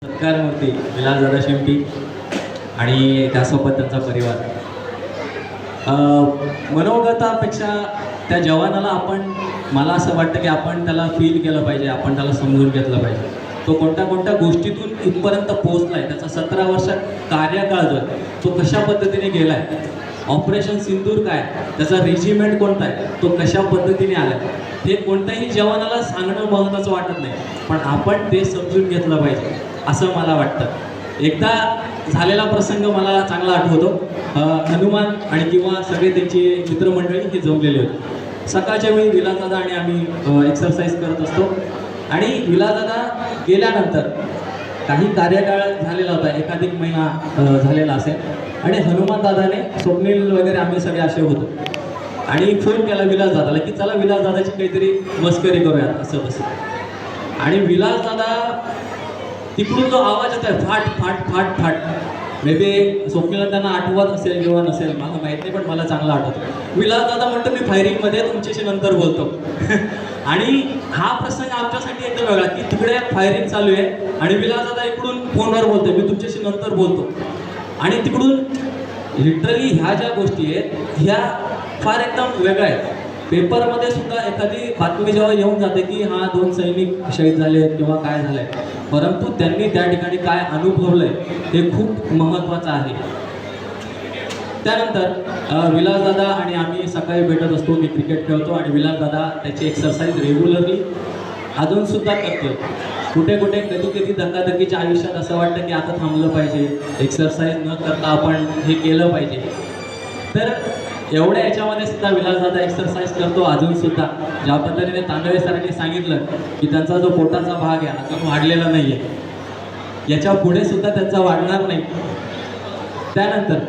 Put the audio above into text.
सत्कारमूर्ती विलासदादा शेमटी आणि त्यासोबत त्यांचा परिवार. मनोगतापेक्षा त्या जवानाला मला असं वाटतं की आपण त्याला फील केलं पाहिजे, आपण त्याला समजून घेतलं पाहिजे. तो कोणत्या कोणत्या गोष्टीतून इथपर्यंत पोहोचला आहे, त्याचा 17 वर्षात कार्यकाळ जो आहे तो कशा पद्धतीने गेला आहे, ऑपरेशन सिंदूर काय, त्याचा रेजिमेंट कोणता आहे, तो कशा पद्धतीने आला आहे, हे कोणत्याही जवानाला सांगणं महत्त्वाचं वाटत नाही, पण आपण ते समजून घेतलं पाहिजे असं मला वाटतं. एकदा झालेला प्रसंग मला चांगला आठवतो. हनुमान आणि किंवा सगळे त्यांची मित्रमंडळी हे जमलेले होते. सकाळच्या वेळी विलासदादा आणि आम्ही एक्सरसाइज करत असतो आणि विलासदादा गेल्यानंतर काही कार्यकाळ झालेला होता, एकाधिक महिना झालेला असेल, आणि हनुमान दादाने, स्वप्नील वगैरे आम्ही सगळे असे होतो आणि फोन केला विलासदादाला की चला विलासदादाची काहीतरी मस्करी करूयात असं तसं. आणि विलासदादा तिकडून जो आवाज येत आहे फाट फाट फाट फाट, मे बी स्वप्नीला त्यांना आठवत असेल किंवा नसेल मला माहीत नाही, पण मला चांगलं आठवतं. विलासदादा म्हणतो मी फायरिंगमध्ये तुमच्याशी नंतर बोलतो. आणि हा प्रसंग आमच्यासाठी एकदम वेगळा की तिकडे फायरिंग चालू आहे आणि विलासदादा इकडून फोनवर बोलतोय मी तुमच्याशी नंतर बोलतो. आणि तिकडून लिटरली ह्या ज्या गोष्टी आहेत ह्या फार एकदम वेगळ्या आहेत. पेपरमध्ये सुद्धा एखादी बातमी जेव्हा येऊन जाते की हा 2 सैनिक शहीद झाले आहेत किंवा काय झालंय, परंतु त्यांनी त्या ठिकाणी काय अनुभवलंय हे खूप महत्त्वाचं आहे. त्यानंतर विलासदादा आणि आम्ही सकाळी भेटत असतो, मी क्रिकेट खेळतो आणि विलासदादा त्याची एक्सरसाइज रेग्युलरली अजूनसुद्धा करतो. कुठे कुठे कधी कधी धकाधकीच्या आयुष्यात असं वाटतं की आता थांबलं पाहिजे, एक्सरसाइज न करता आपण हे केलं पाहिजे. तर एवढ्या याच्यामध्ये सुद्धा विलासदादा एक्सरसाइज करतो अजूनसुद्धा. ज्या पद्धतीने तांदळे सरांनी सांगितलं की त्यांचा जो पोटाचा भाग आहे अजून वाढलेला नाही आहे, याच्या पुढे सुद्धा त्यांचा वाढणार नाही. त्यानंतर